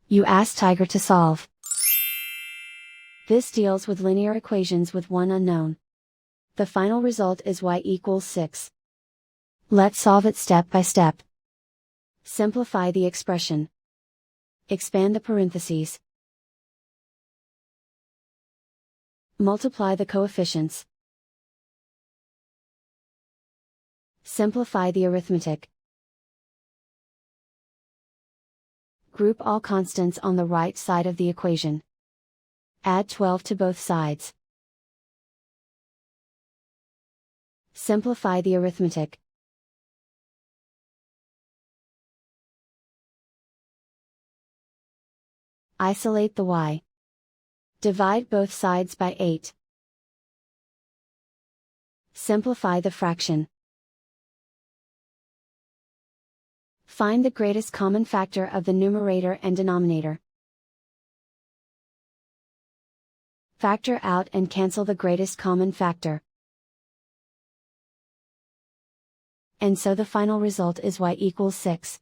You ask Tiger to solve. This deals with linear equations with one unknown. The final result is y equals 6. Let's solve it step by step. Simplify the expression. Expand the parentheses. Multiply the coefficients. Simplify the arithmetic. Group all constants on the right side of the equation. Add 12 to both sides. Simplify the arithmetic. Isolate the y. Divide both sides by 8. Simplify the fraction. Find the greatest common factor of the numerator and denominator. Factor out and cancel the greatest common factor. And so the final result is y equals 6.